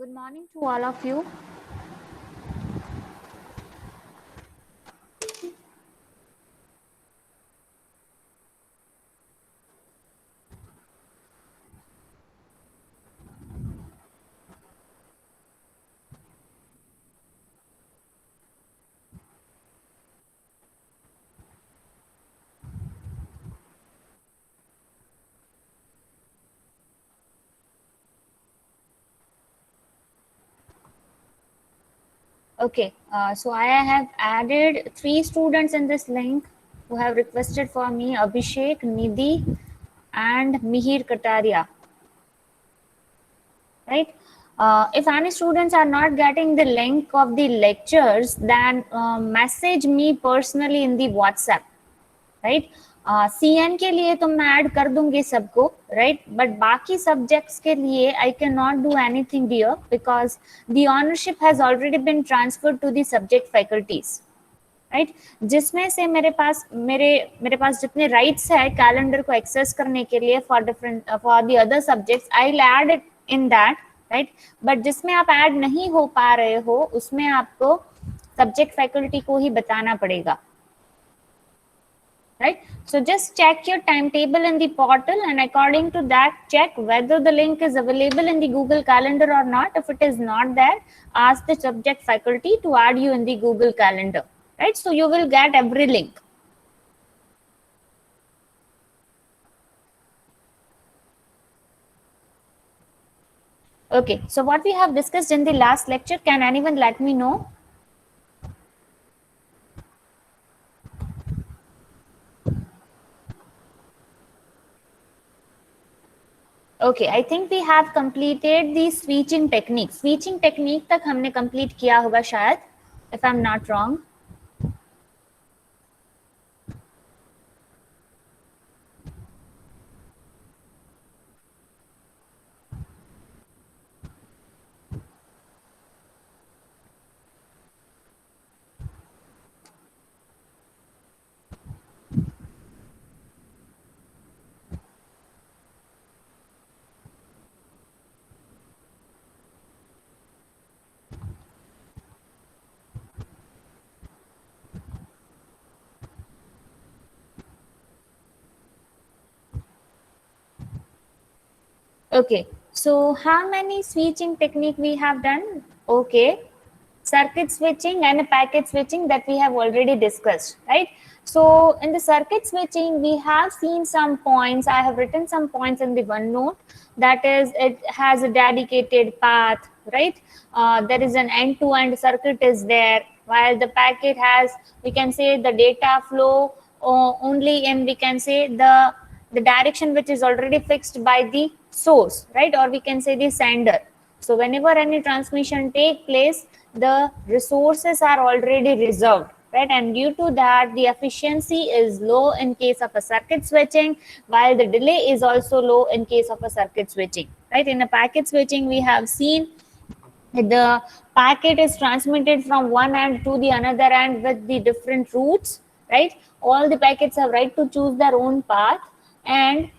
Good morning to all of you. Okay, so I have added 3 students in this link who have requested for me: Abhishek, Nidhi, and Mihir Kataria. Right? If any students are not getting the link of the lectures, then message me personally in the WhatsApp. Right CN के लिए तो मैं add कर दूंगी सबको, right, but बाकी subjects के लिए I can not do anything here because the ownership has already been transferred to the subject faculties, right, जिसमें से मेरे पास जितने राइट्स है कैलेंडर को एक्सेस करने के लिए for the other subjects I will add it in that, right, but जिसमें आप ऐड नहीं हो पा रहे हो उसमें आपको सब्जेक्ट फैकल्टी को ही बताना पड़ेगा, right? So just check your timetable in the portal, and according to that check whether the link is available in the Google Calendar or not. If it is not there, ask the subject faculty to add you in the Google Calendar, right? So you will get every link. Okay, so what we have discussed in the last lecture, can anyone let me know? Okay, I think we have completed the switching technique. Switching technique तक हमने complete किया होगा शायद, if I'm not wrong. Okay, so how many switching technique we have done? Okay, circuit switching and packet switching that we have already discussed, right? So in the circuit switching, we have seen some points. I have written some points in the OneNote. That is, it has a dedicated path, right? There is an end-to-end circuit is there, while the packet has, we can say, the data flow only in, we can say, the direction which is already fixed by the source, right, or we can say the sender. So whenever any transmission take place, the resources are already reserved, right, and due to that the efficiency is low in case of a circuit switching, while the delay is also low in case of a circuit switching, right. In a packet switching, we have seen the packet is transmitted from one end to the another end with the different routes, right. All the packets have right to choose their own path, and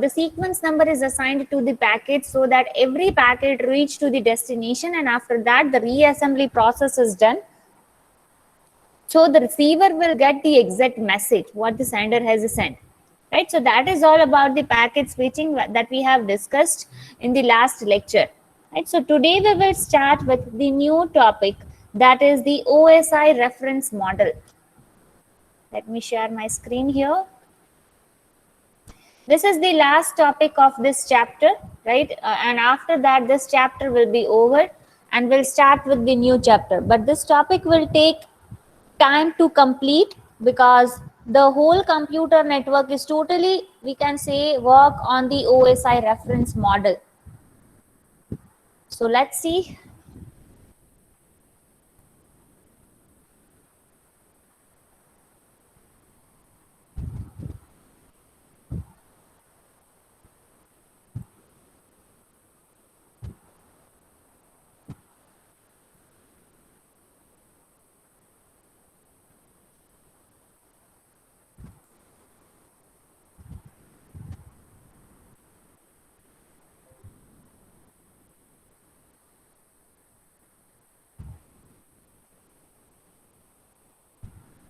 the sequence number is assigned to the packet so that every packet reach to the destination, and after that the reassembly process is done, so the receiver will get the exact message what the sender has sent, right. So that is all about the packet switching that we have discussed in the last lecture, right. So today we will start with the new topic, that is the OSI reference model. Let me share my screen here. This is the last topic of this chapter, right, and after that this chapter will be over and we'll start with the new chapter, but this topic will take time to complete because the whole computer network is totally, we can say, work on the OSI reference model. So let's see.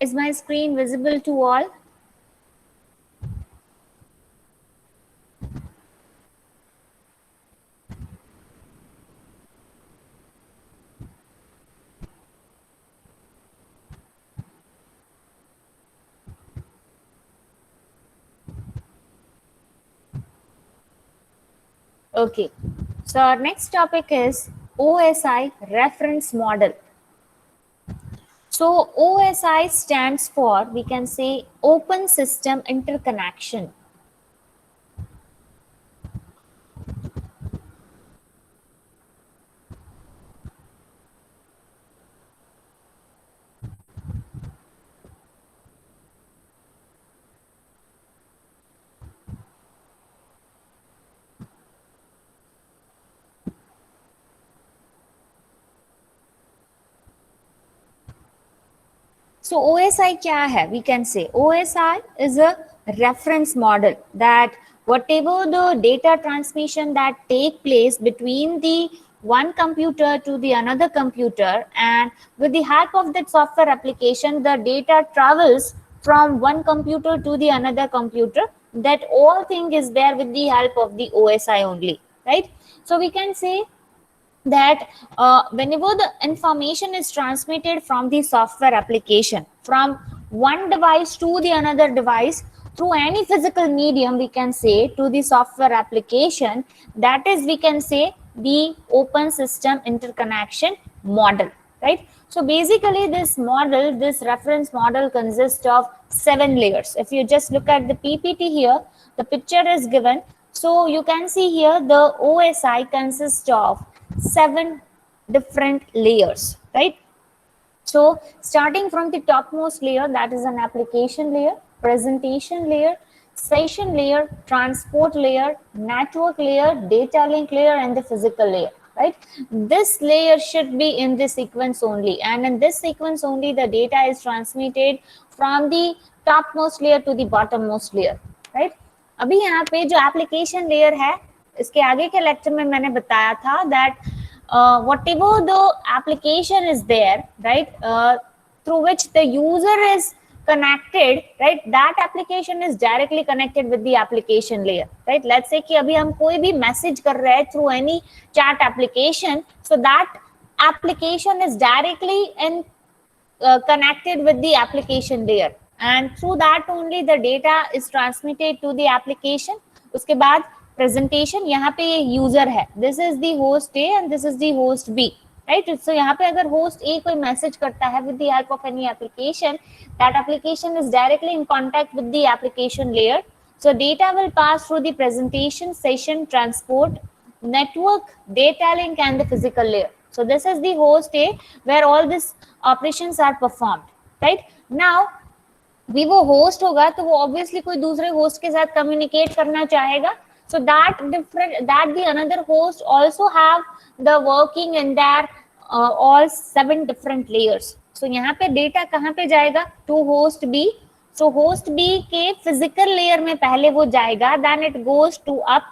Is my screen visible to all? Okay. So our next topic is OSI reference model. So OSI stands for, we can say, Open System Interconnection. So OSI क्या है? We can say OSI is a reference model that whatever the data transmission that take place between the one computer to the another computer, and with the help of that software application, the data travels from one computer to the another computer. That all thing is there with the help of the OSI only, right? So we can say that whenever the information is transmitted from the software application from one device to the another device through any physical medium, we can say, to the software application, that is, we can say, the open system interconnection model, right? So basically this model, this reference model, consists of 7 layers. If you just look at the PPT here, the picture is given. So you can see here the OSI consists of 7 different layers, right? So starting from the topmost layer, that is an application layer, presentation layer, session layer, transport layer, network layer, data link layer, and the physical layer, right? This layer should be in this sequence only, and in this sequence only the data is transmitted from the topmost layer to the bottommost layer, right? अभी यहाँ पे जो application layer है, इसके आगे के lecture में मैंने बताया था that whatever the application is there, right, through which the user is connected, right, that application is directly connected with the application layer, right? Let's say कि अभी हम कोई भी मैसेज कर रहे हैं through any chat application, so that application is directly in connected with the application layer, and through that only the data is transmitted to the application. उसके बाद प्रेजेंटेशन, यहाँ पे ये यूजर है, this is the host A and this is the host B, right? So यहाँ पे अगर host A कोई मैसेज करता है with the help of any application, that application is directly in contact with the application layer. So data will pass through the presentation, session, transport, network, data link, and the physical layer. So this is the host A where all these operations are performed, right? Now भी वो host होगा तो वो obviously कोई दूसरे host के साथ communicate करना चाहेगा. So that the another host also have the working in their all 7 different layers. So यहाँ पे डेटा कहाँ पे जाएगा? To host B. So host B के physical layer में पहले वो जाएगा, then it goes to up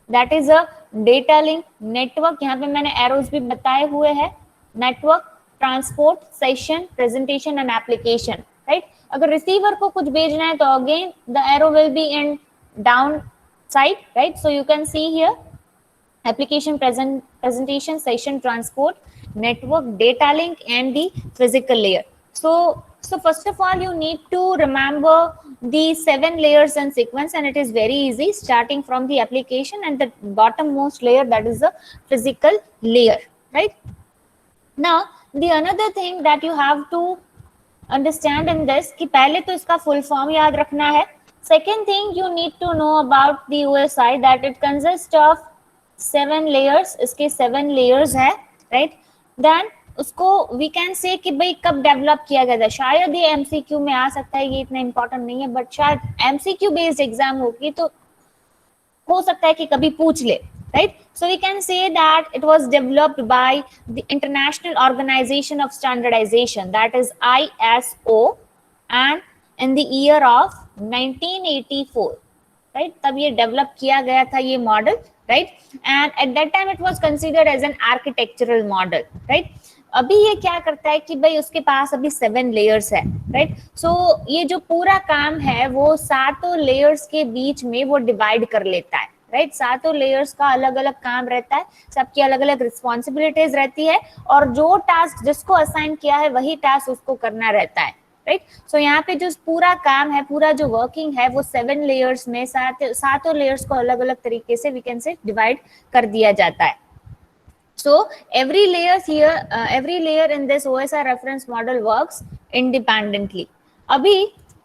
that is a data link, network, यहाँ पे मैंने arrows भी बताए हुए हैं, network, transport, session, presentation and application, right? अगर रिसीवर को कुछ भेजना है तो again the arrow will be in down side, right? So you can see here application, presentation, session, transport, network, data link, and the physical layer. So first of all, you need to remember the 7 layers in sequence, and it is very easy, starting from the application and the bottommost layer, that is the physical layer, right? Now the another thing that you have to understand in this कि पहले तो इसका full form याद रखना है. Second thing you need to know about the OSI that it consists of 7 layers. इसके 7 layers है, right? Then उसको we can say कि भाई कब डेवलप किया गया था. शायद ये MCQ में आ सकता है, ये इतना इम्पोर्टेंट नहीं है, बट शायद MCQ बेस्ड एग्जाम होगी तो हो सकता है कि कभी पूछ ले, right? So we can say that it was developed by the International Organization of Standardization, that is ISO, and in the year of 1984, right? तब ये develop किया गया था ये model, right? And at that time it was considered as an architectural model, right? अभी ये क्या करता है कि भाई उसके पास अभी 7 लेयर्स है, राइट। सो ये जो पूरा काम है वो सातों लेयर्स के बीच में वो डिवाइड कर लेता है, राइट। सातों लेयर्स का अलग अलग काम रहता है, सबकी अलग अलग रिस्पॉन्सिबिलिटीज रहती है, और जो टास्क जिसको असाइन किया है वही टास्क उसको करना रहता है, राइट। सो यहाँ पे जो पूरा काम है, पूरा जो वर्किंग है वो 7 लेयर्स में सातों लेयर्स को अलग अलग तरीके से वी कैन से डिवाइड कर दिया जाता है। So every layer in this OSI reference model works independently. अभी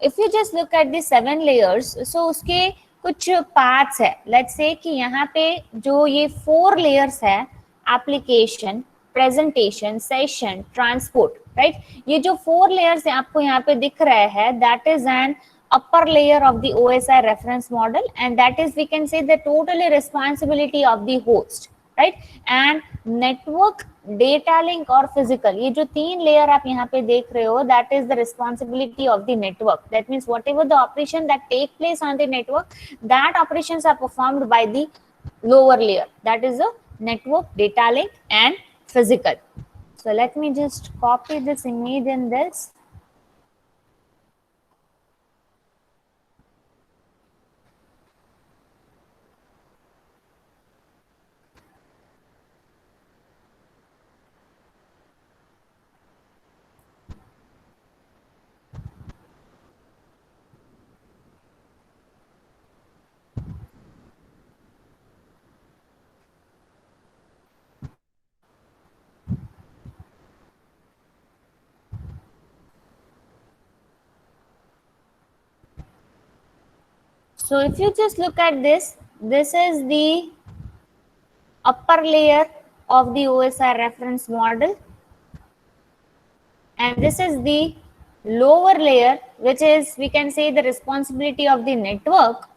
if you just look at the 7 layers, so उसके कुछ पार्ट्स है। Let's say कि यहाँ पे जो ये 4 layers है, application, presentation, session, transport, right? ये जो 4 layers है आपको यहाँ पे दिख रहे हैं, that is an upper layer of the OSI reference model, and that is we can say the totally responsibility of the host, right. And network, data link और फिजिकल, ये जो 3 लेयर आप यहाँ पे देख रहे हो, that is the responsibility of the network. That means whatever the operation that take place on the network, that operations are performed by the lower layer, that is the network, data link and physical. So let me just copy this image in this. So if you just look at this, this is the upper layer of the OSI reference model, and this is the lower layer, which is we can say the responsibility of the network,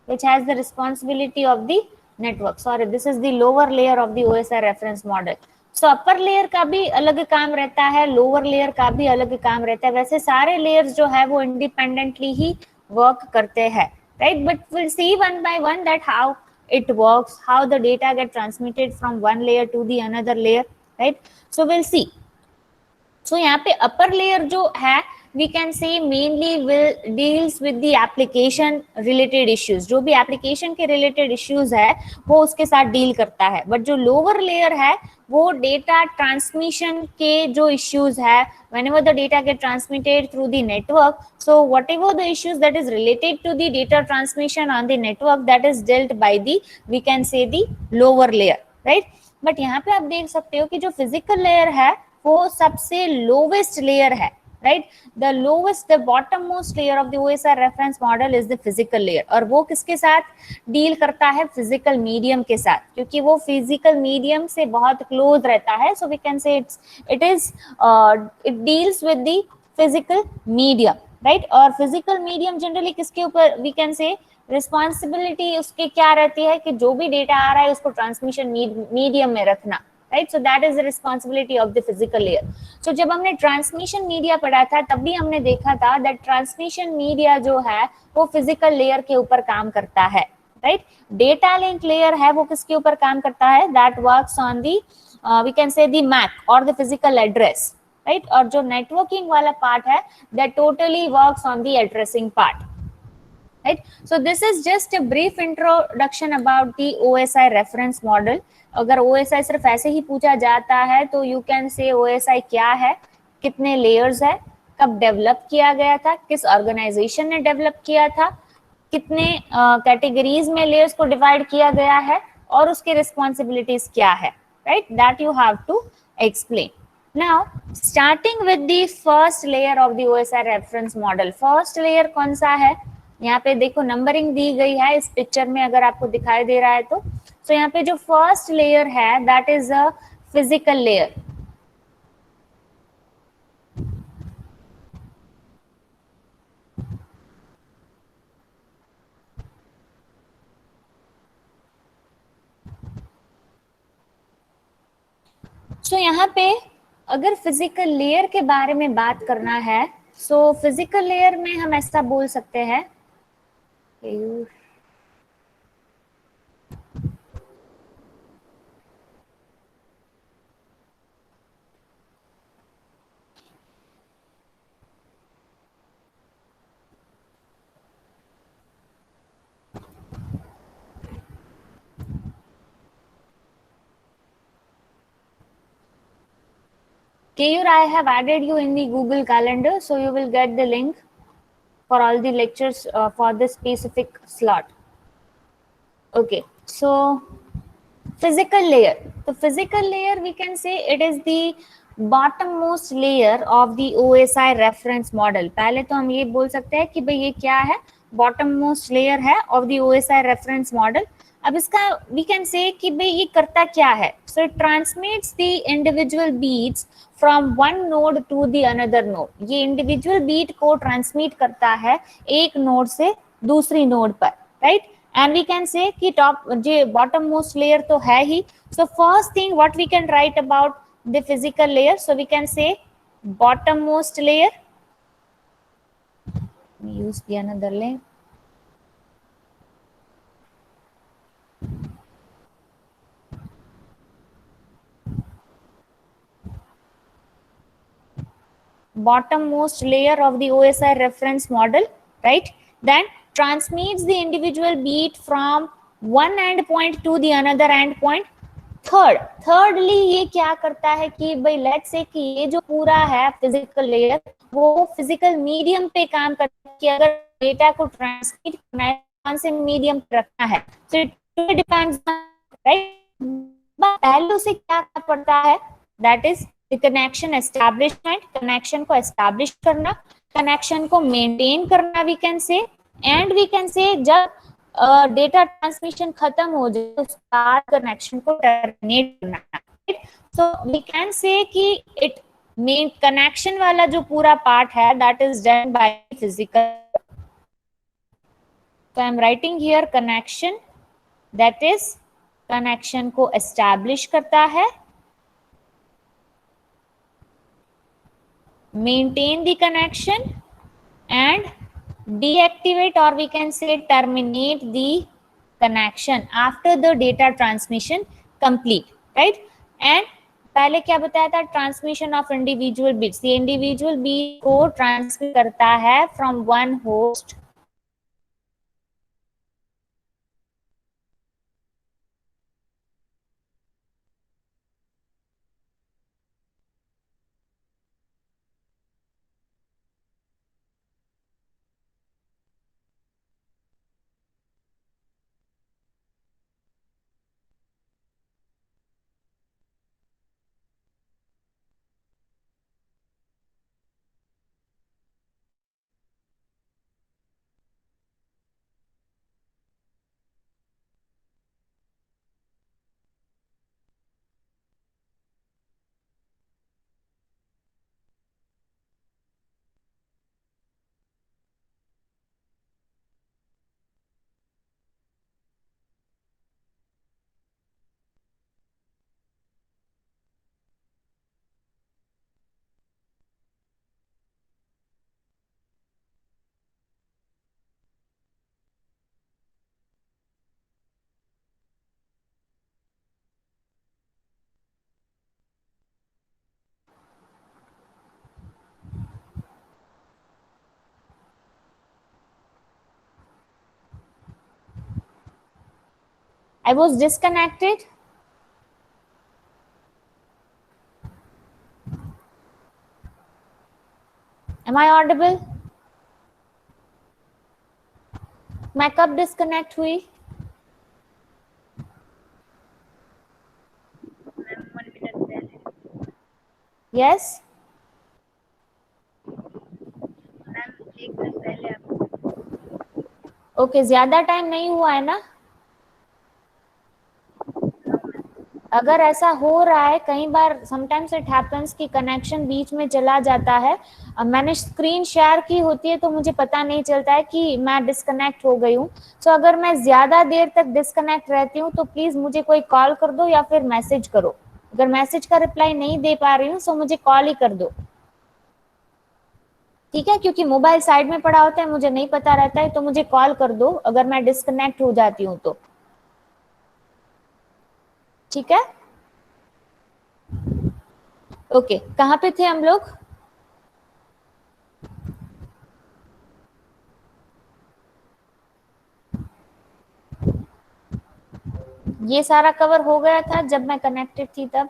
which has the responsibility of the network. Sorry, this is the lower layer of the OSI reference model. So upper layer का भी अलग काम रहता है, lower layer का भी अलग काम रहता है। वैसे सारे layers जो है वो independently ही work करते हैं, right? But we'll see one by one that how it works, how the data get transmitted from one layer to the another layer, right? So we'll see. So यहाँ पे upper layer जो है we can say mainly will deals with the application related issues, जो भी application के related issues है वो उसके साथ deal करता है। but जो lower layer है वो data transmission के जो issues है, whenever the data get transmitted through the network, so whatever the issues that is related to the data transmission on the network, that is dealt by the we can say the lower layer, right? but यहाँ पे आप देख सकते हो कि जो physical layer है वो सबसे लोवेस्ट लेयर है, right. The lowest, the bottom most layer of the OSI reference model is the physical layer, और वो किसके साथ डील करता है? फिजिकल मीडियम के साथ, क्योंकि वो फिजिकल मीडियम से बहुत क्लोज रहता है। So we can say it deals with the physical medium, right. और फिजिकल मीडियम जनरली किसके ऊपर वी कैन से रिस्पॉन्सिबिलिटी उसके क्या रहती है कि जो भी डेटा आ रहा है उसको ट्रांसमिशन मीडियम में रखना, right? So that is the responsibility of the physical layer. So जब हमने ट्रांसमिशन मीडिया पढ़ा था तब भी हमने देखा था that ट्रांसमिशन मीडिया जो है वो फिजिकल लेयर के ऊपर काम करता है, राइट। डेटा लिंक लेयर है वो किसके ऊपर काम करता है? That works on the we can say the MAC और द फिजिकल एड्रेस, राइट। और जो नेटवर्किंग वाला पार्ट है that totally works on the addressing part, right? So this is just a brief introduction about the OSI reference model. अगर OSI सिर्फ ऐसे ही पूछा जाता है तो you can say OSI क्या है, कितने layers है, कब डेवलप किया गया था, किस ऑर्गेनाइजेशन ने डेवलप किया था, कितने कैटेगरीज में लेयर्स को डिवाइड किया गया है और उसके रिस्पॉन्सिबिलिटीज क्या है, right. That you have to explain. Now, starting with the first layer of the OSI reference model, first layer कौन सा है? यहाँ पे देखो नंबरिंग दी गई है इस पिक्चर में, अगर आपको दिखाई दे रहा है तो। सो यहाँ पे जो फर्स्ट लेयर है that is a physical layer. So यहाँ पे अगर फिजिकल लेयर के बारे में बात करना है, सो फिजिकल लेयर में हम ऐसा बोल सकते हैं Keyur, I have added you in the Google Calendar, so you will get the link for all the lectures for this specific slot. Okay, so physical layer. The physical layer, we can say it is the bottommost layer of the OSI reference model. पहले तो हम ये बोल सकते हैं कि भाई ये क्या है, bottommost layer है of the OSI reference model. अब इसका we can say कि भाई ये करता क्या है. So it transmits the individual beats from one node to the another node. ये individual beat को transmit करता है एक node से दूसरी node पर, right? And we can say कि top जो bottom most layer तो है ही. So first thing what we can write about the physical layer, so we can say bottom most layer. Use the another layer. Bottommost layer of the OSI reference model, right? Then transmits the individual beat from one endpoint to the another endpoint. Thirdly ये क्या करता है कि भाई let's say कि ये जो पूरा है फिजिकल लेयर वो फिजिकल मीडियम पे काम करता है कि अगर डेटा को ट्रांसमिट करना है कौन से मीडियम पे रखना है, so it depends, right? पहले उसे क्या पड़ता है, that is the connection establishment, connection को एस्टैब्लिश करना, कनेक्शन को मेंटेन करना, we can say, and we can say जब डेटा ट्रांसमिशन खत्म हो जाए तो उसका कनेक्शन को टर्मिनेट करना. सो वी कैन से कि इट मेन कनेक्शन वाला जो पूरा पार्ट है that is done by physical. So I am writing here connection, that is connection को एस्टैब्लिश करता है, maintain the connection and deactivate or we can say terminate the connection after the data transmission complete, right? And पहले क्या बताया था, transmission of individual bits, ये individual beat को transmit करता है from one host I was disconnected. Am I audible? मैं कब डिस्कनेक्ट हुई? यस ओके, ज्यादा टाइम नहीं हुआ है ना? अगर ऐसा हो रहा है कई बार, समटाइम्स इट हैपेंस कि कनेक्शन बीच में चला जाता है, मैंने स्क्रीन शेयर की होती है तो मुझे पता नहीं चलता है कि मैं डिस्कनेक्ट हो गई हूँ. सो अगर मैं ज्यादा देर तक डिस्कनेक्ट रहती हूँ तो प्लीज मुझे कोई कॉल कर दो या फिर मैसेज करो. अगर मैसेज का रिप्लाई नहीं दे पा रही हूँ तो मुझे कॉल ही कर दो, ठीक है? क्योंकि मोबाइल साइड में पड़ा होता है, मुझे नहीं पता रहता है, तो मुझे कॉल कर दो अगर मैं डिस्कनेक्ट हो जाती हूँ तो, ठीक है? ओके, कहाँ पे थे हम लोग? ये सारा कवर हो गया था जब मैं कनेक्टेड थी तब.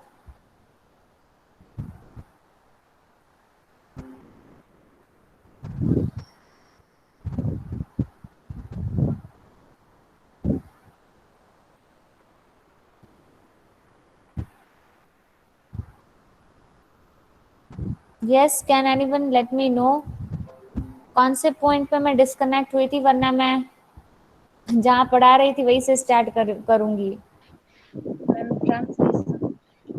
Yes, can anyone let me know कौन से पॉइंट पे मैं डिस्कनेक्ट हुई थी, वरना मैं जहाँ पढ़ा रही थी वहीं से स्टार्ट करूंगी.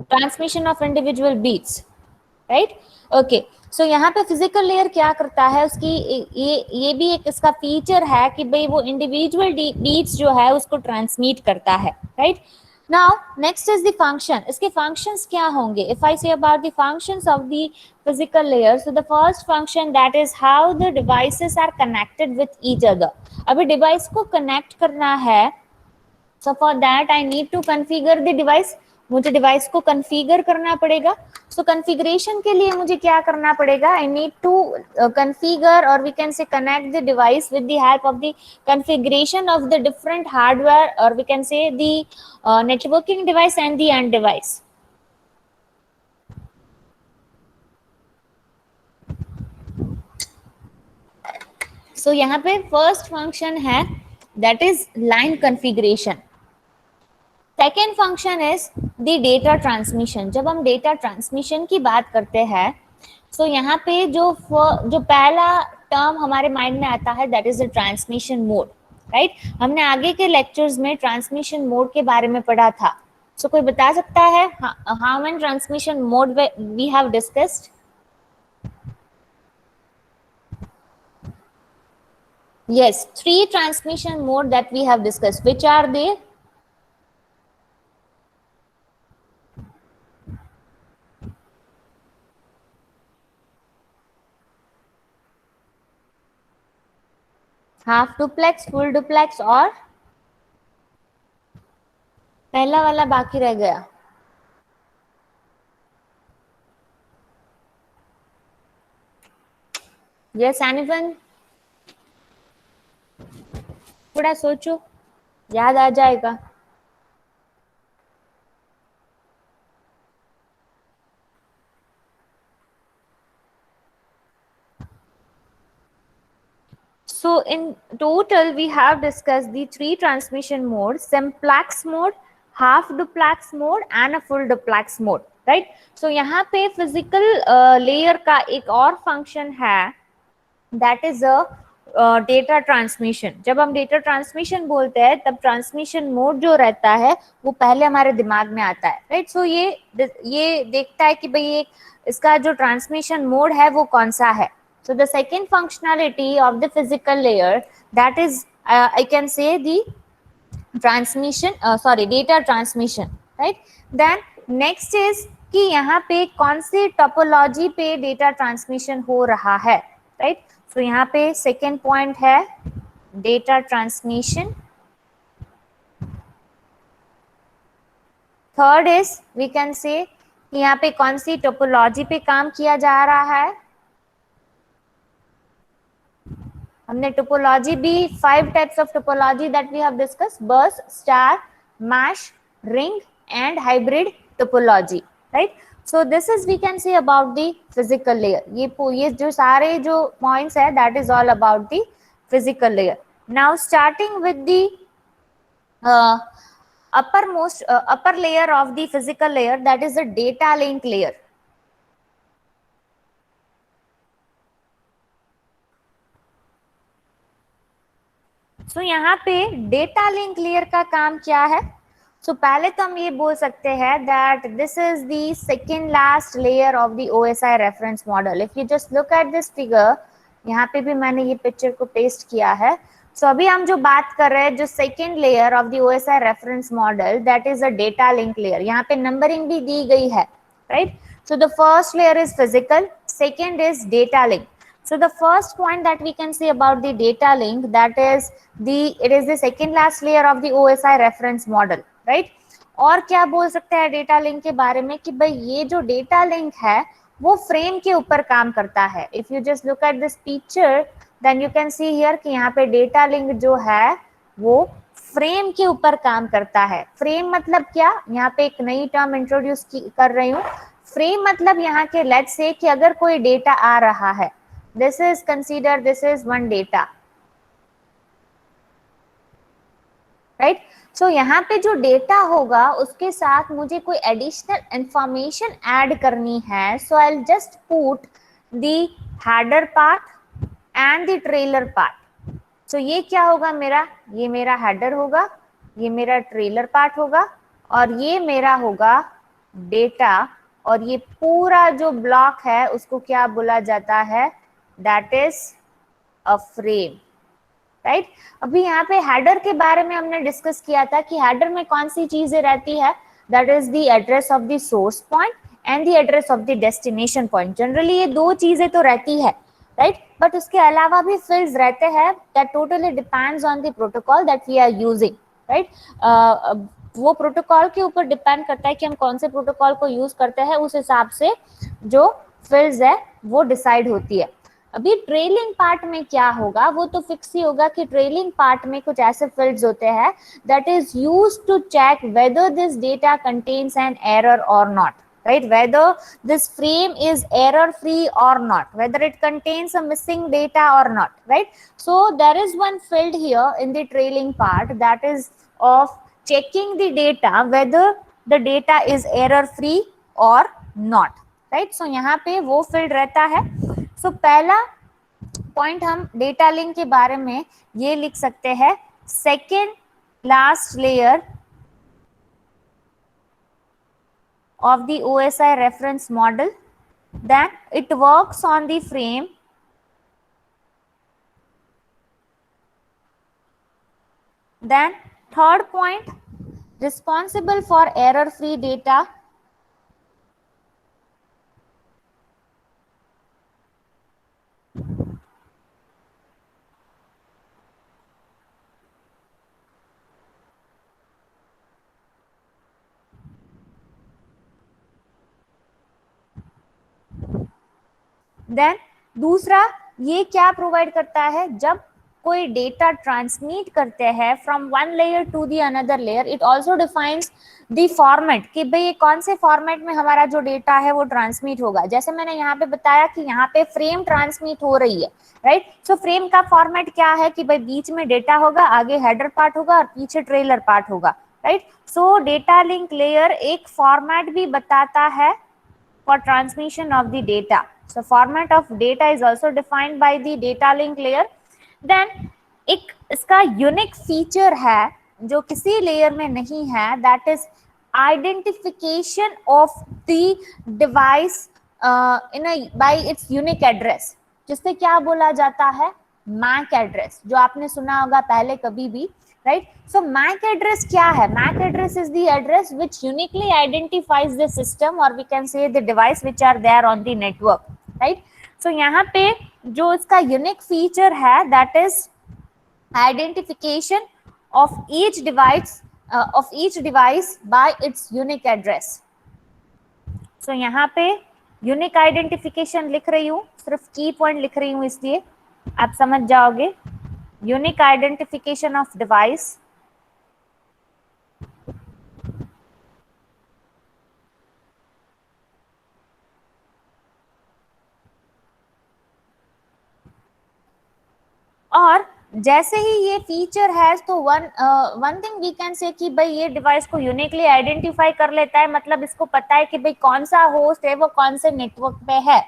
Transmission of individual bits, right. Okay, so यहाँ पे फिजिकल लेयर क्या करता है, उसकी ये भी एक इसका फीचर है कि भाई वो इंडिविजुअल बीट्स जो है उसको ट्रांसमिट करता है, right. Now next is the function. इसके फंक्शंस क्या होंगे? If I say about the functions of the physical layer, so the first function that is how the devices are connected with each other. अभी device को connect करना है, so for that I need to configure the device. मुझे device को configure करना पड़ेगा. सो configuration के लिए मुझे क्या करना पड़ेगा? आई नीड टू कॉन्फ़िगर और we can say connect the device with the help of the configuration of the different hardware, और we can say the networking device and the end device. So यहाँ पे first function है that is line configuration. Second function is the data transmission. जब हम data transmission की बात करते हैं, सो यहाँ पे जो पहला टर्म हमारे माइंड में आता है that is the transmission mode, right. हमने आगे के लेक्चर्स में ट्रांसमिशन मोड के बारे में पढ़ा था. सो कोई बता सकता है how many transmission mode we have discussed? Yes, 3 transmission mode that we have discussed. Which are they? Half duplex, full duplex और पहला वाला बाकी रह गया. Yes, anyone? थोड़ा सोचो, याद आ जाएगा. So in total we have discussed the 3 transmission modes: simplex mode, half duplex mode and a full duplex mode, right. So यहाँ पे physical layer का एक और function है that is a data transmission. जब हम डेटा ट्रांसमिशन बोलते हैं तब ट्रांसमिशन मोड जो रहता है वो पहले हमारे दिमाग में आता है, राइट. सो ये देखता है कि भाई एक इसका जो ट्रांसमिशन मोड है वो कौन सा है. So the second functionality of the physical layer, that is I can say the data transmission, right. Then next is कि यहाँ पे कौन सी टोपोलॉजी पे डेटा ट्रांसमिशन हो रहा है, राइट. सो यहाँ पे सेकेंड पॉइंट है data transmission. Third is we can say कि यहाँ पे कौन सी टोपोलॉजी पे काम किया जा रहा है. हमने टोपोलॉजी भी 5 types of topology that we have discuss: bus, star, mesh, ring and hybrid topology, right. So this is we can say about the physical layer. ये जो सारे जो पॉइंट्स है that is all about the physical layer. Now starting with the upper layer of the physical layer, that is the data link layer. सो यहाँ पे data link layer का काम क्या है? सो पहले तो हम ये बोल सकते हैं that this is the second last layer of the OSI reference model. If you just look at this figure, यहाँ पे भी मैंने ये पिक्चर को पेस्ट किया है. सो अभी हम जो बात कर रहे हैं जो second layer of the OSI reference model, that is a data link layer. यहाँ पे नंबरिंग भी दी गई है, right. So the first layer is physical, second is data link. So the first point that we can say about the data link, that is it is the second last layer of the OSI reference model, right? और क्या बोल सकते हैं data link के बारे में कि भाई ये जो डेटा लिंक है वो फ्रेम के ऊपर काम करता है. If you just look at this picture then you can see here कि यहाँ पे डेटा लिंक जो है वो फ्रेम के ऊपर काम करता है. फ्रेम मतलब क्या? यहाँ पे एक नई टर्म इंट्रोड्यूस कर रही हूँ. फ्रेम मतलब यहाँ के लेट्स से कि अगर कोई डेटा आ रहा है, this is one data, right. सो यहाँ पे जो डेटा होगा उसके साथ मुझे कोई एडिशनल इंफॉर्मेशन ऐड करनी है, so I will just put the header part and the trailer part. So ये क्या होगा मेरा, ये मेरा हेडर होगा, ये मेरा ट्रेलर पार्ट होगा और ये मेरा होगा डेटा, और ये पूरा जो ब्लॉक है उसको क्या बोला जाता है, that is a frame, right. अभी यहाँ पे हेडर के बारे में हमने डिस्कस किया था कि हेडर में कौन सी चीजें रहती है, that is the address of the source point and the address of the destination point. Generally ये दो चीजें तो रहती है, राइट, बट उसके अलावा भी फील्ड्स रहते हैं that totally depends on the protocol that we are using, right. वो प्रोटोकॉल के ऊपर डिपेंड करता है कि हम कौन से प्रोटोकॉल को यूज करते हैं, उस हिसाब से जो फील्ड्स है वो डिसाइड होती है। अभी ट्रेलिंग पार्ट में क्या होगा, वो तो फिक्स ही होगा कि ट्रेलिंग पार्ट में कुछ ऐसे फील्ड्स होते हैं that is used to check whether this data contains an error or not, right, whether this frame is error free or not, whether it contains a missing data or not, right. So there is one field here in the trailing part that is of checking the data whether the data is error free or not, right. So यहाँ पे वो field रहता है। So पहला point हम data link के बारे में ये लिख सकते हैं, second last layer of the OSI reference model, then it works on the frame, then third point, responsible for error free data, then दूसरा ये क्या प्रोवाइड करता है, जब कोई डेटा ट्रांसमिट करते हैं from one layer to the another layer, it also defines the format कि भाई कौन से फॉर्मेट में हमारा जो डेटा है वो ट्रांसमिट होगा। जैसे मैंने यहाँ पे बताया कि यहाँ पे फ्रेम ट्रांसमिट हो रही है, राइट। सो फ्रेम का फॉर्मेट क्या है कि भाई बीच में डेटा होगा, आगे हेडर पार्ट होगा और पीछे ट्रेलर पार्ट होगा, राइट। सो डेटा लिंक लेयर एक फॉर्मेट भी बताता है for transmission of the data. So format of data is also defined by the data link layer. Then एक इसका यूनिक फीचर है जो किसी लेयर में नहीं है, that is identification of the device in by it's unique address, जिससे क्या बोला जाता है, मैक एड्रेस, जो आपने सुना होगा पहले कभी भी, right. So MAC address क्या है, MAC address is the address which uniquely identifies the system or we can say the device which are there on the network, right. So यहाँ पे जो इसका unique feature है, that is identification of each device by its unique address. So यहाँ पे unique identification लिख रही हूँ, सिर्फ की पॉइंट लिख रही हूँ इसलिए आप समझ जाओगे। unique identification of device, और जैसे ही ये फीचर है तो one thing we can say कि भाई ये डिवाइस को यूनिकली आइडेंटिफाई कर लेता है, मतलब इसको पता है कि भाई कौन सा होस्ट है वो कौन से नेटवर्क पे है,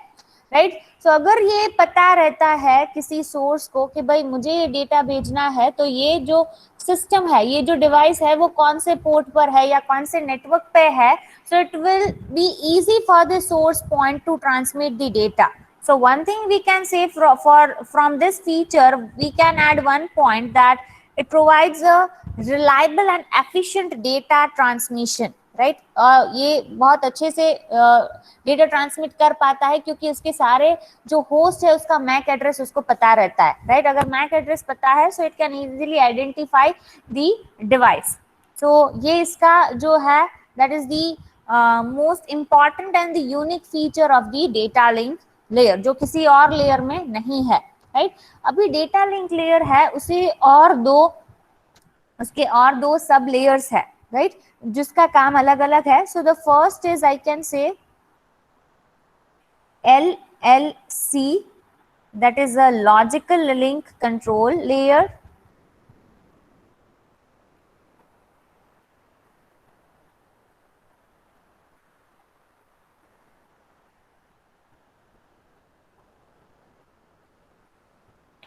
राइट। सो अगर ये पता रहता है किसी सोर्स को कि भाई मुझे ये डेटा भेजना है, तो ये जो सिस्टम है, ये जो डिवाइस है वो कौन से पोर्ट पर है या कौन से नेटवर्क पे है, so it will be easy for the source point to transmit the data. So one thing we can say from this feature, we can add one point that it provides a reliable and efficient data transmission, right. ये बहुत अच्छे से data transmit कर पाता है क्योंकि इसके सारे जो होस्ट है उसका मैक एड्रेस उसको पता रहता है, राइट। अगर मैक एड्रेस पता है so it can easily identify the device. So ये इसका जो है that is the most important and the unique feature of the data link layer, जो किसी और लेयर में नहीं है, राइट। अभी डेटा लिंक लेयर है उसके और दो सब लेयर्स है, राइट, जिसका काम अलग अलग है। सो the first is I can say LLC, that is a logical link control layer,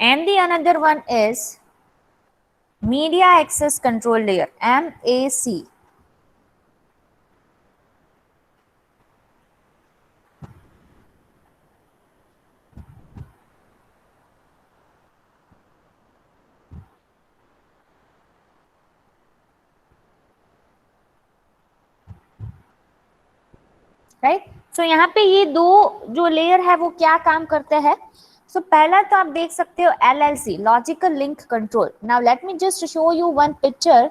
and the another one is media access control layer, MAC. Right, so यहाँ पे ये दो जो लेयर है वो क्या काम करते हैं? सो पहला तो आप देख सकते हो LLC, logical link control. Now let me just show you one picture.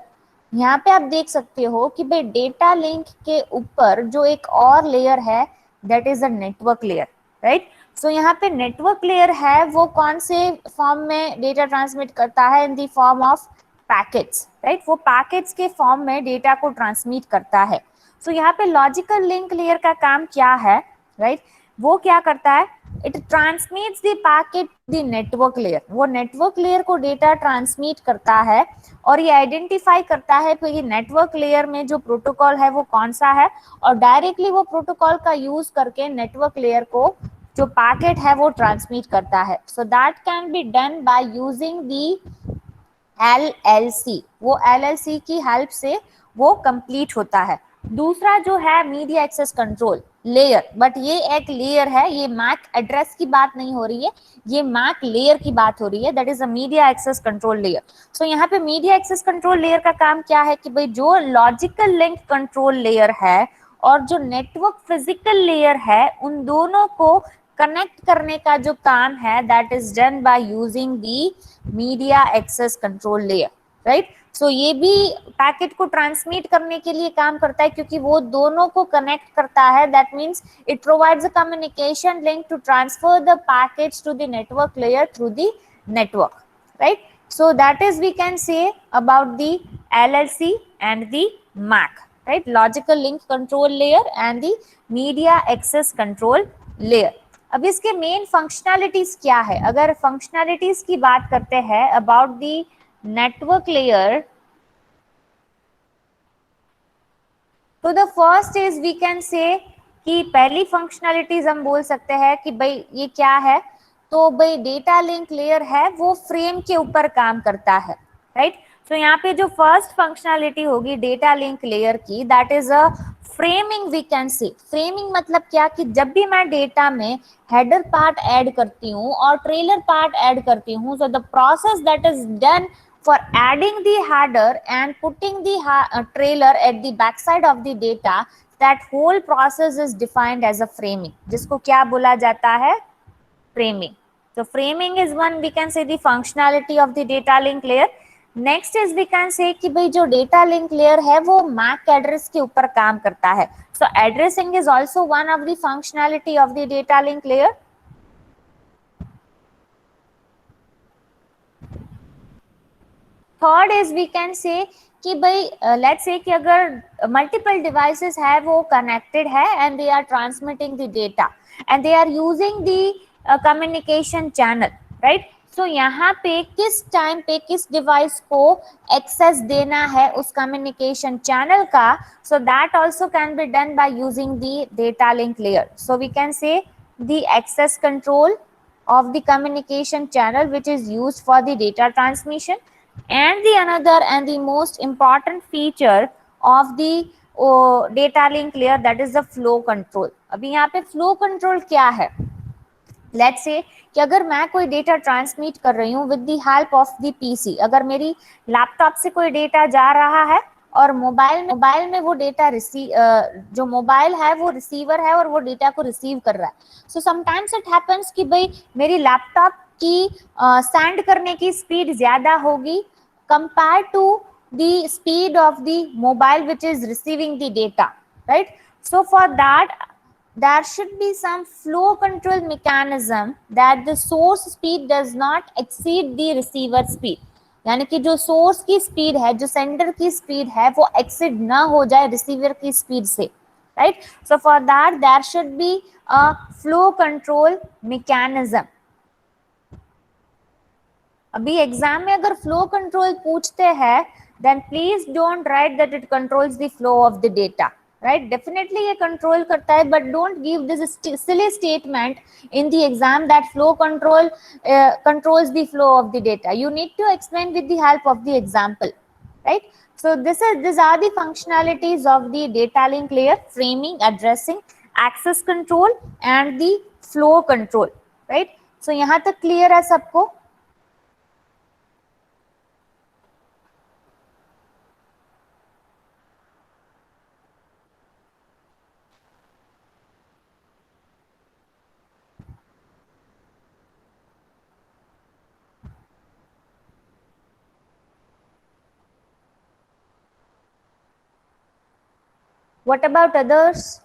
यहाँ पे आप देख सकते हो कि भाई डेटा लिंक के ऊपर जो एक और लेयर है that is a network layer. Right, so यहाँ पे नेटवर्क लेयर है वो कौन से फॉर्म में डेटा ट्रांसमिट करता है? इन the form of packets. Right, वो पैकेट्स के फॉर्म में डेटा को ट्रांसमिट करता है. सो यहाँ पे लॉजिकल लिंक लेयर का काम क्या है? राइट, वो क्या करता है? It transmits the packet the network layer. वो नेटवर्क लेयर को डेटा ट्रांसमिट करता है और ये आइडेंटिफाई करता है कि ये नेटवर्क लेयर में जो प्रोटोकॉल है वो कौन सा है, और डायरेक्टली वो प्रोटोकॉल का यूज करके नेटवर्क लेयर को जो पैकेट है वो ट्रांसमिट करता है. So that can be done by using the LLC. वो LLC की हेल्प से वो कंप्लीट होता है. दूसरा जो है media access control layer, but ये एक लेयर है, ये मैक एड्रेस की बात नहीं हो रही है, ये मैक लेयर की बात हो रही है. That is a media access control layer. So यहाँ पे मीडिया एक्सेस कंट्रोल लेयर का काम क्या है कि भाई जो लॉजिकल लिंक कंट्रोल लेयर है और जो नेटवर्क फिजिकल लेयर है उन दोनों को कनेक्ट करने का जो काम है that is done by using the media access control layer. Right, so ये भी पैकेट को ट्रांसमिट करने के लिए काम करता है क्योंकि वो दोनों को कनेक्ट करता है. That means it provides a communication link to transfer the packets to the network layer through the network. Right, so that is we can say about the LLC and the MAC. Right, logical link control layer and the media access control layer. अब इसके main functionalities क्या है? अगर functionalities की बात करते हैं about the network layer, तो the first is we can say कि पहली फंक्शनैलिटीज हम बोल सकते हैं कि भाई ये क्या है, तो भाई डेटा लिंक लेयर है वो फ्रेम के ऊपर काम करता है. राइट, तो यहाँ पे जो फर्स्ट फंक्शनैलिटी होगी डेटा लिंक लेयर की that is a framing. We can say framing मतलब क्या कि जब भी मैं डेटा में हेडर पार्ट ऐड करती हूँ और ट्रेलर पार्ट ऐड करती हूँ, so the process that is done for adding the header and putting the trailer at the backside of the data, that whole process is defined as a framing, जिसको क्या बोला जाता है? Framing. So framing is one we can say the functionality of the data link layer. Next is we can say कि भाई जो data link layer है वो MAC address के ऊपर काम करता है. So addressing is also one of the functionality of the data link layer. Third is we can say कि भाई लेट्स से कि अगर मल्टीपल डिवाइसेस है वो कनेक्टेड है and they are transmitting the data and they are using the communication channel. Right, so यहाँ पे किस टाइम पे किस डिवाइस को एक्सेस देना है उस कम्युनिकेशन चैनल का, so that also can be done by using the data link layer. So we can say the access control of the communication channel which is used for the data transmission, and the another and the most important feature of the data link layer that is the flow control. अभी यहाँ पे flow control क्या है? Let's say कि अगर मैं कोई data transmit कर रही हूँ with the help of the PC, अगर मेरी लैपटॉप से कोई डेटा जा रहा है और मोबाइल में वो डेटा जो मोबाइल है वो रिसीवर है और वो डेटा को रिसीव कर रहा है. सो समटाइम्स इट हैपेंस कि भाई मेरी लैपटॉप की सेंड करने की स्पीड ज्यादा होगी compare to the speed of the mobile which is receiving the data. Right, so for that there should be some flow control mechanism that the source speed does not exceed the receiver speed. यानी कि जो source की speed है, जो sender की speed है वो exceed ना हो जाए रिसीवर की स्पीड से. Right, so for that there should be a flow control mechanism. अभी एग्जाम में अगर फ्लो कंट्रोल पूछते हैं then please don't write that it controls the flow of the data. right? Definitely ये control करता है, but don't give this silly statement in the exam that flow control controls the flow of the data. You need to explain with the help of the example, right? So these are the functionalities of the data link layer: framing, addressing, access control and the flow control, right? So यहाँ तक clear है सबको? What about others?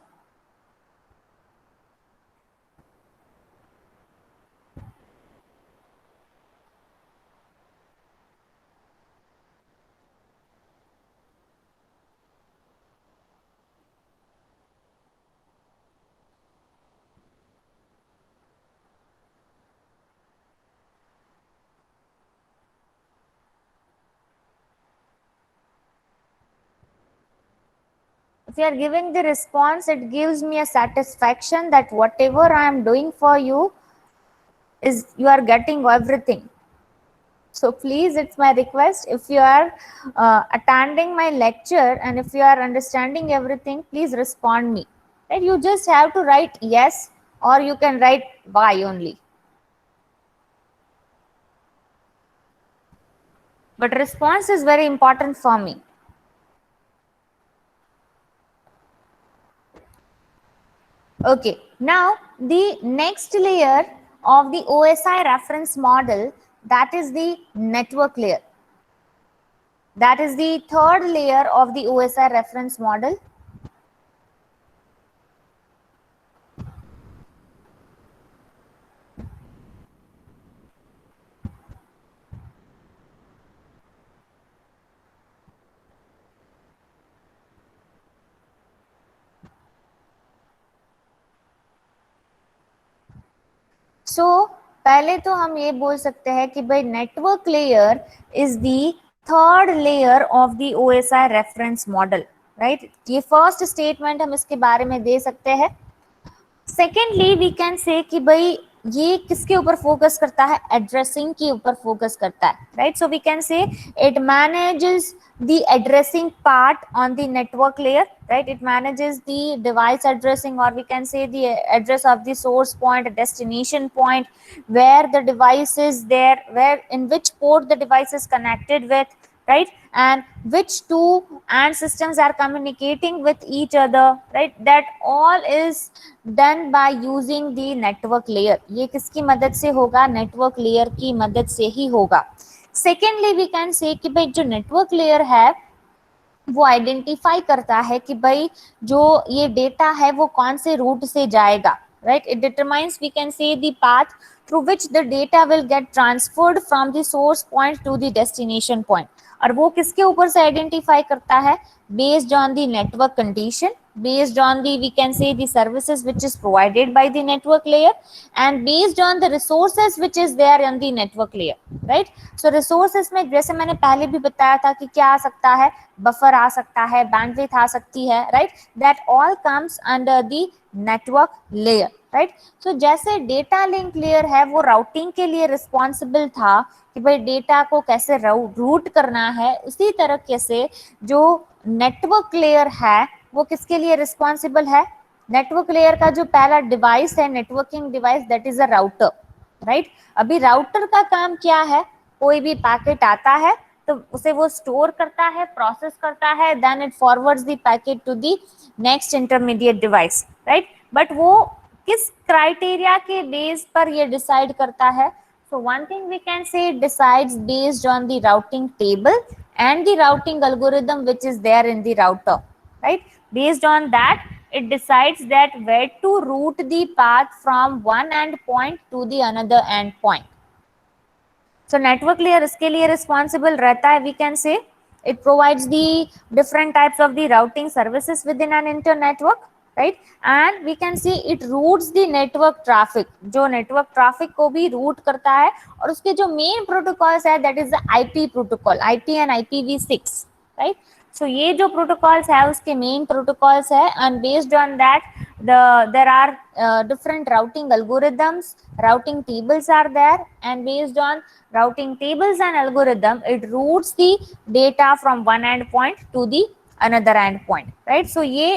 If you are giving the response, it gives me a satisfaction that whatever I am doing for you is you are getting everything. So please, it's my request, if you are attending my lecture and if you are understanding everything, please respond me, right? You just have to write yes, or you can write why only, but response is very important for me. Okay, now the next layer of the OSI reference model, that is the network layer. That is the third layer of the OSI reference model. सो पहले तो हम ये बोल सकते हैं कि भाई network layer is the third layer of the OSI reference model, right? ये फर्स्ट स्टेटमेंट हम इसके बारे में दे सकते हैं. सेकेंडली वी कैन से कि भाई ये किसके ऊपर फोकस करता है? एड्रेसिंग के ऊपर फोकस करता है, right? So we can say it manages the addressing part on the network layer, right? It manages the device addressing, or we can say the address of the source point, destination point, where the device is there, where in which port the device is connected with, right? And which two and systems are communicating with each other, right? That all is done by using the network layer. ये किसकी मदद से होगा? Network layer की मदद से ही होगा. Secondly we can say कि भाई जो नेटवर्क लेयर है वो आइडेंटिफाई करता है कि भाई जो ये डेटा है वो कौन से रूट से जाएगा, right? It determines, we can say the path through which the data will get transferred from the source point to the destination point. और वो किसके ऊपर से आइडेंटिफाई करता है? Based on the network condition, based on the, we can say, the services which is provided by the network layer, and based on the resources which is there on the network layer, right? So resources में जैसे मैंने पहले भी बताया था कि क्या आ सकता है? बफर आ सकता है, बैंडविड्थ आ सकती है, right? That all comes under the network layer, right? So जैसे डेटा लिंक लेयर है वो राउटिंग के लिए रिस्पॉन्सिबल था कि भाई डेटा को कैसे रूट करना है, उसी तरह से जो नेटवर्क लेयर है वो किसके लिए रिस्पॉन्सिबल है? नेटवर्क लेयर का जो पहला डिवाइस है, networking device, that is a router, right? अभी राउटर का काम क्या है? कोई भी पैकेट आता है तो उसे वो स्टोर करता है, प्रोसेस करता है, then it forwards the packet to the next intermediate device, right? But वो किस क्राइटेरिया के बेस पर ये डिसाइड करता है? So one thing we can say, it decides based on the routing table and the routing algorithm which is there in the router, right? Based on that, it decides that where to route the path from one endpoint to the another endpoint. So network layer इसके लिए responsible रहता है, we can say. It provides the different types of the routing services within an internetwork, right? And we can see it routes the network traffic. जो network traffic को भी route करता है, और उसके जो main protocols है, that is the IP protocol, IP and IPv6, right? सो ये जो प्रोटोकॉल्स है उसके मेन प्रोटोकॉल्स है, and based on that there are different routing algorithms, routing tables are there, and based on routing tables and algorithm it routes the data from one endpoint to the another endpoint, right? So ये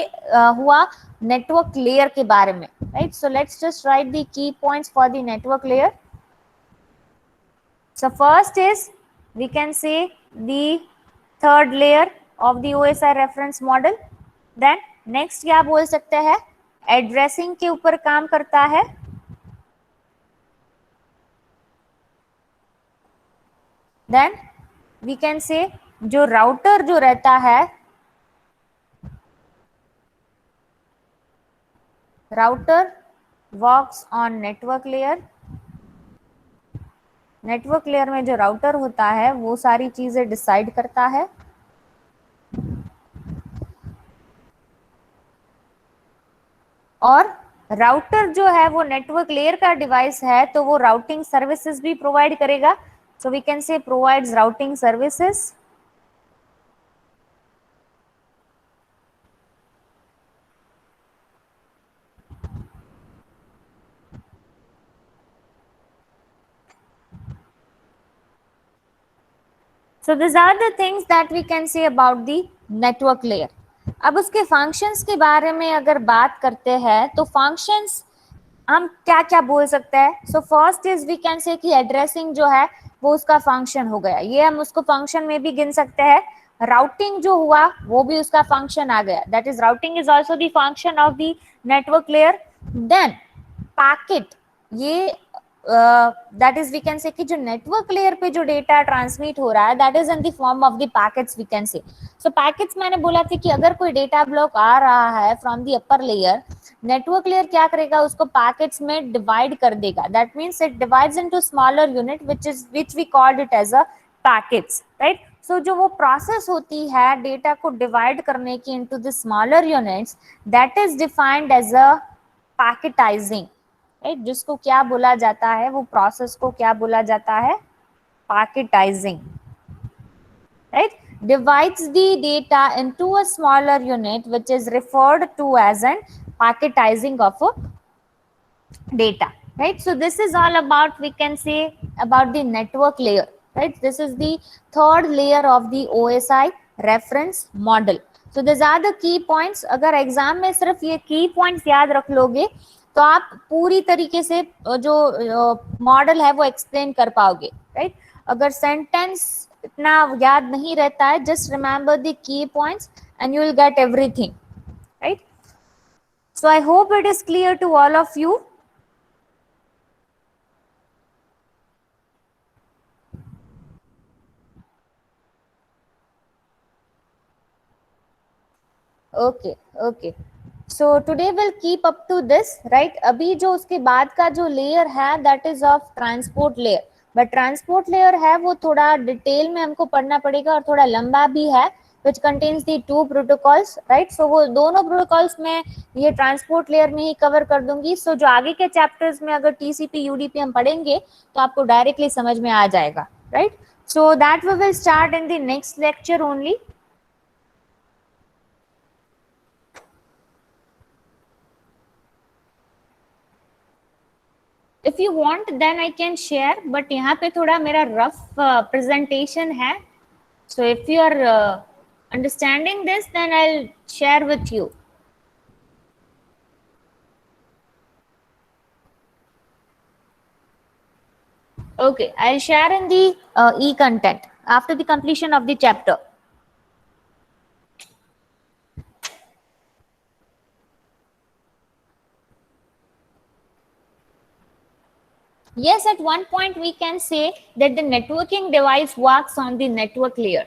हुआ network layer के बारे में, right? So let's just write the key points for the network layer. So first is, we can say, the third layer of the OSI reference model. Then next क्या बोल सकते हैं, addressing के ऊपर काम करता है. Then we can say जो राउटर जो रहता है, router works on network layer. Network layer में जो राउटर होता है वो सारी चीजें डिसाइड करता है. और राउटर जो है वो नेटवर्क लेयर का डिवाइस है, तो वो राउटिंग सर्विसेज भी प्रोवाइड करेगा. So we can say provides routing services. So these are the things that we can say about the network layer. अब उसके फंक्शंस के बारे में अगर बात करते हैं तो फंक्शंस हम क्या क्या बोल सकते हैं. So first is we can say कि एड्रेसिंग जो है वो उसका फंक्शन हो गया, ये हम उसको फंक्शन में भी गिन सकते हैं. राउटिंग जो हुआ वो भी उसका फंक्शन आ गया, that is routing is also the function of the network layer. Then packet, ये that is we can say कि जो नेटवर्क लेयर पे जो डेटा ट्रांसमिट हो रहा है that is in the form of the packets we can say. So packets मैंने बोला था कि अगर कोई डेटा ब्लॉक आ रहा है from the upper layer, network layer क्या करेगा, उसको पैकेट्स में डिवाइड कर देगा. That means it divides into smaller unit which we called it as a packets, right. So जो वो प्रोसेस होती है डेटा को डिवाइड करने की into the smaller units, that is defined as a packetizing, right. जिसको क्या बोला जाता है, वो प्रोसेस को क्या बोला जाता है, पैकेटाइजिंग, right. Divides the data into a smaller unit which is referred to as an packetizing of a data, right. So this is all about, we can say, about the network layer, right. This is the third layer of the OSI reference model. So these are the key points. अगर exam में सिर्फ ये की points याद रख लोगे तो आप पूरी तरीके से जो मॉडल है वो एक्सप्लेन कर पाओगे, राइट. अगर सेंटेंस इतना याद नहीं रहता है, just remember the key points and you will get everything, right. So I hope it is clear to all of you. Okay okay. So today will keep up to this, right. अभी जो उसके बाद का जो layer है that is of transport layer. But transport layer है वो थोड़ा डिटेल में हमको पढ़ना पड़ेगा और थोड़ा लंबा भी है, which contains the two protocols, right. So वो दोनों protocols में ये ट्रांसपोर्ट लेयर में ही कवर कर दूंगी. so जो आगे के चैप्टर्स में अगर TCP UDP हम पढ़ेंगे तो आपको डायरेक्टली समझ में आ जाएगा, right. So that we will start in the next lecture only. If you want then I can share, but यहाँ पे थोड़ा मेरा rough presentation है. So if you are understanding this then I'll share with you. Okay, I'll share in the e-content after the completion of the chapter. Yes, at one point we can say that the networking device works on the network layer.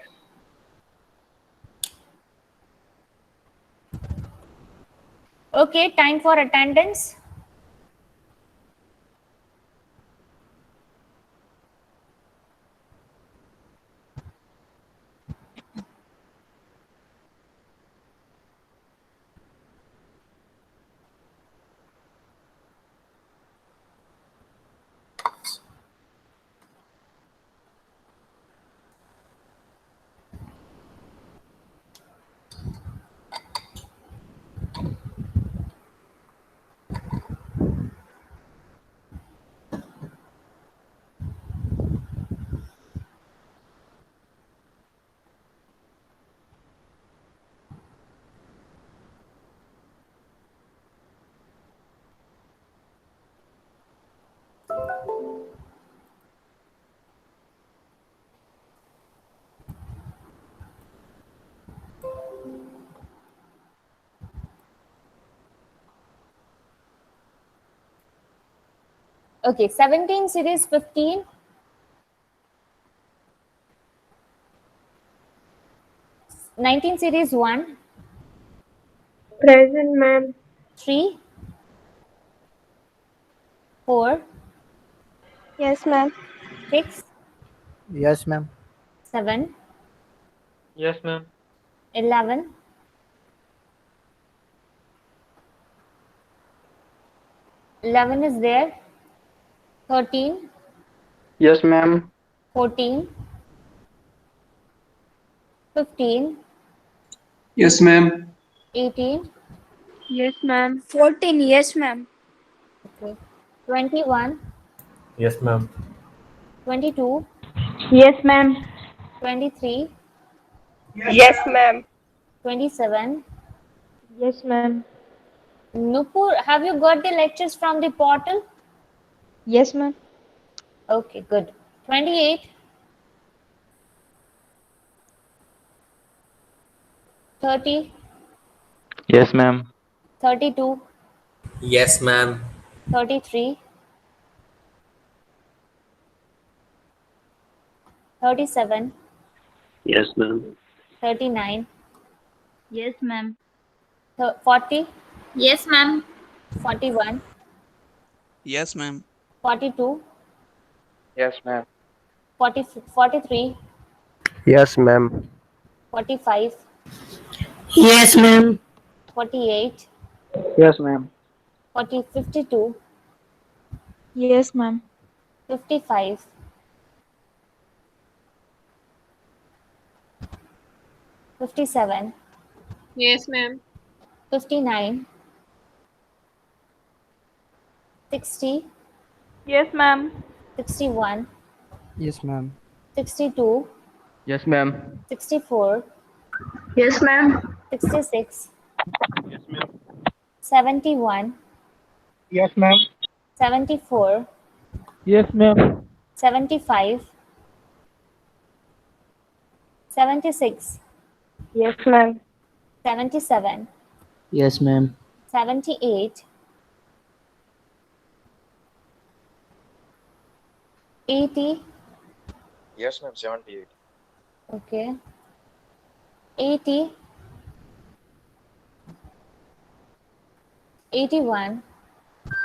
Okay, time for attendance. Okay, 17 series 15. Nineteen series 1, Present, ma'am. 3, 4, Yes, ma'am. 6, Yes, ma'am. 7, Yes, ma'am. 11, 11 is there, 13, Yes, ma'am. 14, 15, Yes, ma'am. 18, Yes, ma'am. 14. Yes, ma'am. okay, 21, Yes, ma'am. 22, Yes, ma'am. 23, Yes, ma'am. 27. Yes, ma'am. Nupur, have you got the lectures from the portal? Yes, ma'am. Okay, good. 28, 30, Yes, ma'am. 32, Yes, ma'am. 33, 37, Yes, ma'am. 39, Yes, ma'am. 40, Yes, ma'am. 41, Yes, ma'am. 42, Yes, ma'am. 40, 43, Yes, ma'am. 45, Yes, ma'am. 48, Yes, ma'am. 40, 52, Yes, ma'am. 55, 57, Yes, ma'am. 59, 60, Yes, ma'am. 61, Yes, ma'am. 62, Yes, ma'am. 64, Yes, ma'am. 66, 71, Yes, ma'am. 74, Yes, ma'am. 75, 76, Yes, ma'am. 77, Yes, ma'am. 78, 80, Yes, ma'am. 78. okay, 80, 81,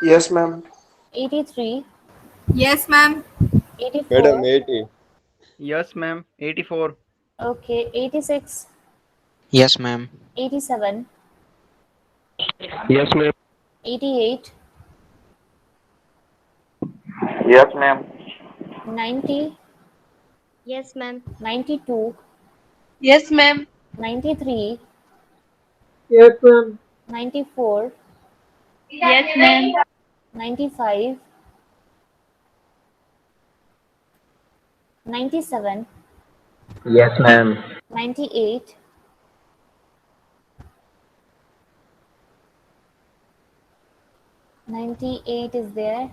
Yes, ma'am. 83, Yes, ma'am. Madam, 84, 80. Yes, ma'am. 84. okay, 86, Yes, ma'am. 87, Yes, ma'am. 88, Yes, ma'am. 90, Yes, ma'am. 92, Yes, ma'am. 93, Yes, ma'am. 94, Yes, ma'am. 95, 97, Yes, ma'am. 98, 98 is there,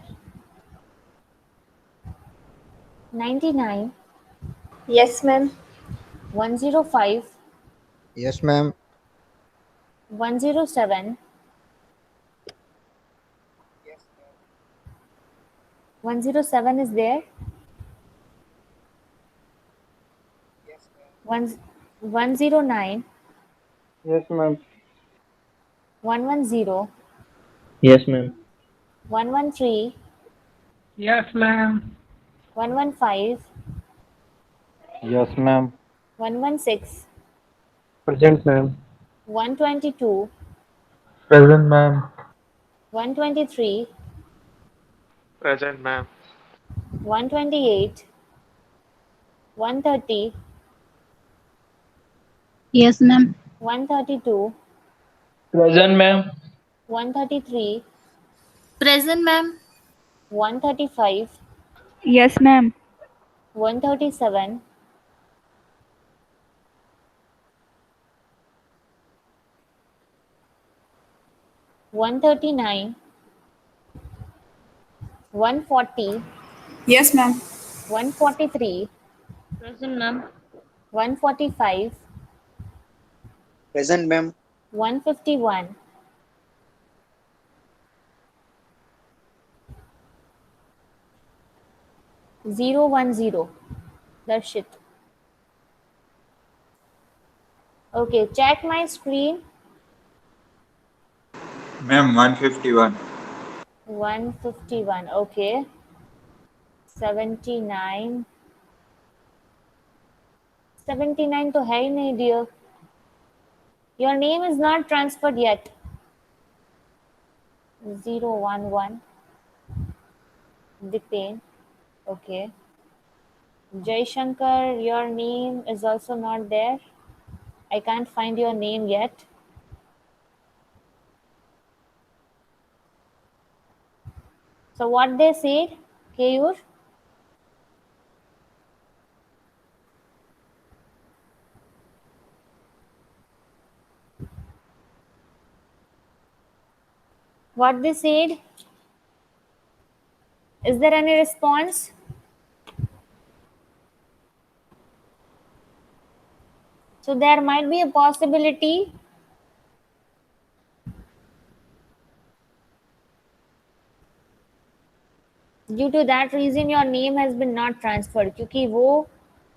99, Yes, ma'am. 105, Yes, ma'am. 107, 107 is there, 1, 109, Yes, ma'am. 110, Yes, ma'am. 113, Yes, ma'am. 115, Yes, ma'am. 116, Present, ma'am. 122, Present, ma'am. 123, Present, ma'am. 128, 130, Yes, ma'am. 132, Present, ma'am. 133, Present, ma'am. 135, Yes, ma'am. 137, 139, 140, Yes, ma'am. 143, Present, ma'am. 145, Present, ma'am. 151, 010. Darshit. Okay, check my screen. Ma'am, 151. 151. Okay. 79. 79 तो है ही नहीं, dear. Your name is not transferred yet. 011. Dipen. Okay. Jai Shankar, your name is also not there. I can't find your name yet. So what they said, Keyur? What they said? Is there any response? So there might be a possibility due to that reason your name has been not transferred, क्योंकि वो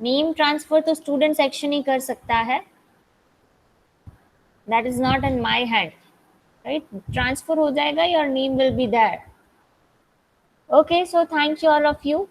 name transfer तो student section ही कर सकता है. That is not in my hand, right? Transfer हो जाएगा, your name will be there. Okay, so thank you all of you.